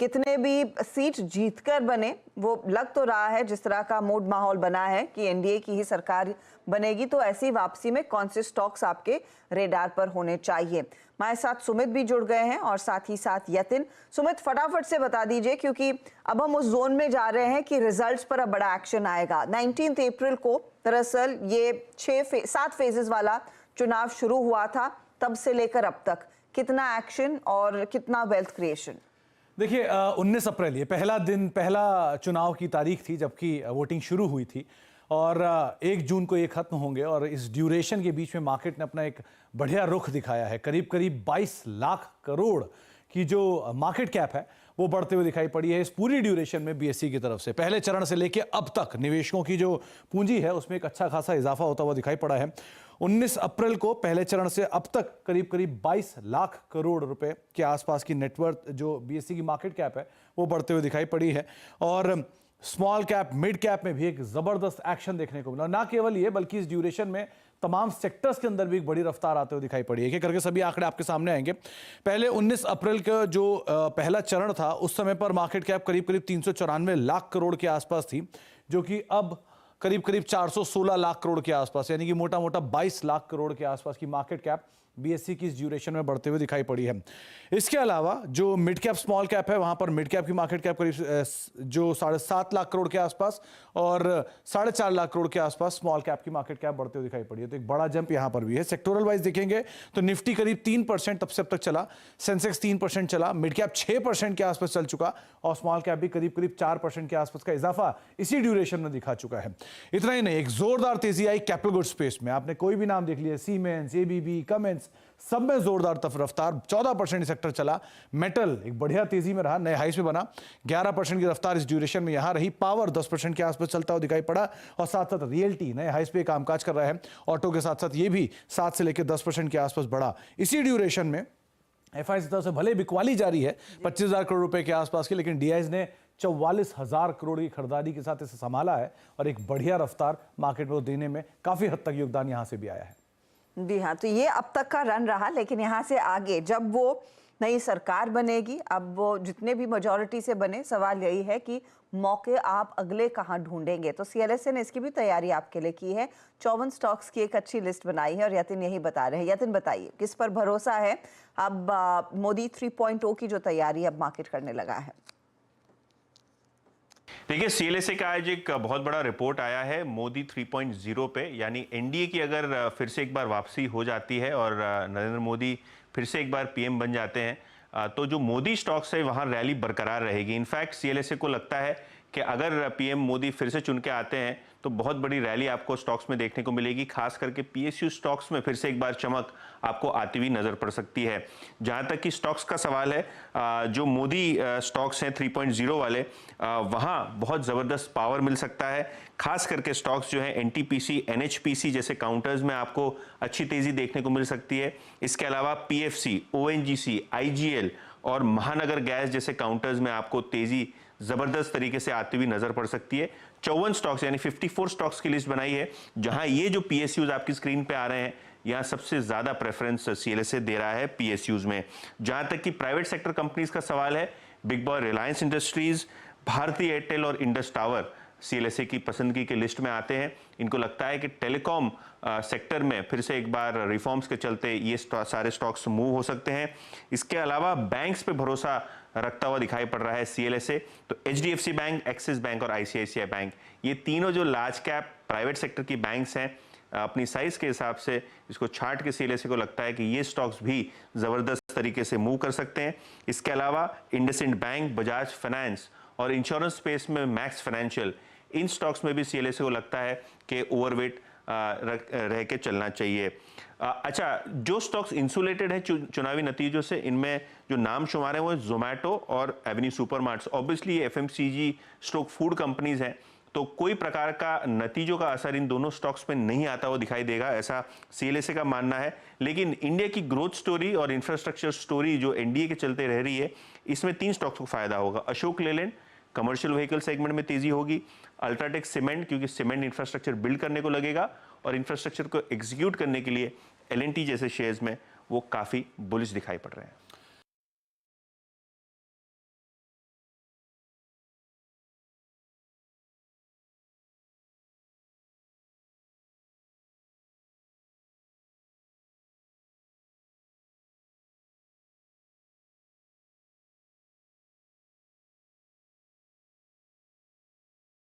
कितने भी सीट जीतकर बने, वो लग तो रहा है जिस तरह का मूड माहौल बना है कि एनडीए की ही सरकार बनेगी, तो ऐसी वापसी में कौन से स्टॉक्स आपके रेडार पर होने चाहिए। हमारे साथ सुमित भी जुड़ गए हैं और साथ ही साथ यतिन। सुमित, फटाफट से बता दीजिए, क्योंकि अब हम उस जोन में जा रहे हैं कि रिजल्ट्स पर अब बड़ा एक्शन आएगा। 19 अप्रैल को दरअसल ये 7 फेजेस वाला चुनाव शुरू हुआ था, तब से लेकर अब तक कितना एक्शन और कितना वेल्थ क्रिएशन? देखिए 19 अप्रैल ये पहला चुनाव की तारीख थी जबकि वोटिंग शुरू हुई थी और 1 जून को ये खत्म होंगे और इस ड्यूरेशन के बीच में मार्केट ने अपना एक बढ़िया रुख दिखाया है। करीब 22 लाख करोड़ की जो मार्केट कैप है वो बढ़ते हुए दिखाई पड़ी है इस पूरी ड्यूरेशन में बीएसई की तरफ से। पहले चरण से लेके अब तक निवेशकों की जो पूंजी है उसमें एक अच्छा खासा इजाफा होता हुआ दिखाई पड़ा है। 19 अप्रैल को पहले चरण से अब तक करीब 22 लाख करोड़ रुपए के आसपास की नेटवर्थ जो बीएसई की मार्केट कैप है वो बढ़ते हुए दिखाई पड़ी है और स्मॉल कैप मिड कैप में भी एक जबरदस्त एक्शन देखने को मिला। ना केवल ये बल्कि इस ड्यूरेशन में तमाम सेक्टर्स के अंदर भी एक बड़ी रफ्तार आते हुए दिखाई पड़ी है। एक करके सभी आंकड़े आपके सामने आएंगे। पहले 19 अप्रैल का जो पहला चरण था उस समय पर मार्केट कैप करीब 394 लाख करोड़ के आसपास थी, जो कि अब करीब 416 लाख करोड़ के आसपास, यानी कि मोटा मोटा 22 लाख करोड़ के आसपास की मार्केट कैप बीएसई की इस ड्यूरेशन में बढ़ते हुए दिखाई पड़ी है। इसके अलावा जो मिड कैप स्मॉल कैप है वहां पर मिड कैप की मार्केट कैप करीब जो 7.5 लाख करोड़ के आसपास और 4.5 लाख करोड़ के आसपास स्मॉल कैप की मार्केट कैप बढ़ते हुए दिखाई पड़ी है। तो एक बड़ा जंप यहां पर भी है। सेक्टोरल वाइज देखेंगे तो निफ्टी करीब 3% तब से अब तक चला, सेंसेक्स 3% चला, मिड कैप 6% के आसपास चल चुका और स्मॉल कैप भी करीब 4% के आसपास का इजाफा इसी ड्यूरेशन में दिखा चुका है। इतना ही नहीं, एक जोरदार तेजी आई कैपिटल गुड्स स्पेस में। आपने कोई भी नाम देख लिया, सीमेंस, एबीबी, कमेंस, सब में जोरदार रफ्तार, 14% सेक्टर चला। मेटल एक बढ़िया तेजी में रहा, नए हाईस पे बना, 11% की रफ्तार इस ड्यूरेशन में यहां रही। पावर 10% के आसपास चलता हुआ दिखाई पड़ा और साथ साथ रियल्टी नए हाईस पे कामकाज कर रहा है। ऑटो के साथ साथ ये भी 7 से लेकर 10% के आसपास बढ़ा। इसी ड्यूरेशन में एफआईज की तरफ से भले बिकवाली जारी है 25,000 करोड़ रुपए के आसपास की, लेकिन डीआईज ने 44,000 करोड़ की खरीदारी के साथ इसे संभाला है और एक बढ़िया रफ्तार मार्केट को देने में काफी हद तक योगदान यहां से भी आया है। जी हाँ, तो ये अब तक का रन रहा, लेकिन यहाँ से आगे जब वो नई सरकार बनेगी, अब वो जितने भी मेजॉरिटी से बने, सवाल यही है कि मौके आप अगले कहाँ ढूंढेंगे। तो सीएलएसए ने इसकी भी तैयारी आपके लिए की है, 54 स्टॉक्स की एक अच्छी लिस्ट बनाई है और यतिन यही बता रहे हैं। यतिन बताइए, किस पर भरोसा है अब मोदी 3.0 की जो तैयारी अब मार्केट करने लगा है? देखिए, सीएलएसए का आज एक बहुत बड़ा रिपोर्ट आया है मोदी 3.0 पे, यानी एनडीए की अगर फिर से एक बार वापसी हो जाती है और नरेंद्र मोदी फिर से एक बार पीएम बन जाते हैं तो जो मोदी स्टॉक्स है वहां रैली बरकरार रहेगी। इनफैक्ट सीएलएसए को लगता है कि अगर पीएम मोदी फिर से चुन के आते हैं तो बहुत बड़ी रैली आपको स्टॉक्स में देखने को मिलेगी। खास करके पीएसयू स्टॉक्स में फिर से एक बार चमक आपको आती हुई नजर पड़ सकती है। जहां तक कि स्टॉक्स का सवाल है, जो मोदी स्टॉक्स हैं 3.0 वाले, वहां बहुत जबरदस्त पावर मिल सकता है। खास करके स्टॉक्स जो है एनटीपीसी, एनएचपीसी जैसे काउंटर्स में आपको अच्छी तेजी देखने को मिल सकती है। इसके अलावा पीएफसी, ओएनजीसी, आईजीएल और महानगर गैस जैसे काउंटर्स में आपको तेजी जबरदस्त तरीके से आती हुई नजर पड़ सकती है। 54 स्टॉक्स यानी 54 स्टॉक्स की लिस्ट बनाई है, जहां ये जो पीएसयूज आपकी स्क्रीन पे आ रहे हैं, यहां सबसे ज्यादा प्रेफरेंस सीएलएसए दे रहा है पीएसयूज में। जहां तक कि प्राइवेट सेक्टर कंपनीज का सवाल है, big boy Reliance Industries, Bharti Airtel और इंडस टावर सीएलएसए की पसंदगी के लिस्ट में आते हैं। इनको लगता है कि टेलीकॉम सेक्टर में फिर से एक बार रिफॉर्म्स के चलते ये सारे स्टॉक्स मूव हो सकते हैं। इसके अलावा बैंक्स पे भरोसा रखता हुआ दिखाई पड़ रहा है सीएलएसए, तो एचडीएफसी बैंक, एक्सिस बैंक और आईसीआईसीआई बैंक, ये तीनों जो लार्ज कैप प्राइवेट सेक्टर की बैंक्स हैं, अपनी साइज के हिसाब से इसको छाट के सीएलएसए को लगता है कि ये स्टॉक्स भी जबरदस्त तरीके से मूव कर सकते हैं। इसके अलावा इंडसइंड बैंक, बजाज फाइनेंस और इंश्योरेंस स्पेस में मैक्स फाइनेंशियल, इन स्टॉक्स में भी सीएलएसए को लगता है कि ओवरवेट रह के चलना चाहिए। अच्छा, जो स्टॉक्स इंसुलेटेड है चुनावी नतीजों से, इनमें जो नाम शुमार है वो जोमेटो और एवेन्यू सुपरमार्ट्स। ऑब्वियसली ये एफएमसीजी स्टॉक फूड कंपनीज हैं, तो कोई प्रकार का नतीजों का असर इन दोनों स्टॉक्स पे नहीं आता हुआ दिखाई देगा, ऐसा सीएलएसए का मानना है। लेकिन इंडिया की ग्रोथ स्टोरी और इंफ्रास्ट्रक्चर स्टोरी जो एनडीए के चलते रह रही है, इसमें 3 स्टॉक्स को फायदा होगा। Ashok Leyland, commercial vehicle segment में तेजी होगी। अल्ट्राटेक सीमेंट, क्योंकि सीमेंट इंफ्रास्ट्रक्चर बिल्ड करने को लगेगा और इंफ्रास्ट्रक्चर को एग्जीक्यूट करने के लिए एलएनटी जैसे शेयर्स में वो काफी बुलिश दिखाई पड़ रहे हैं।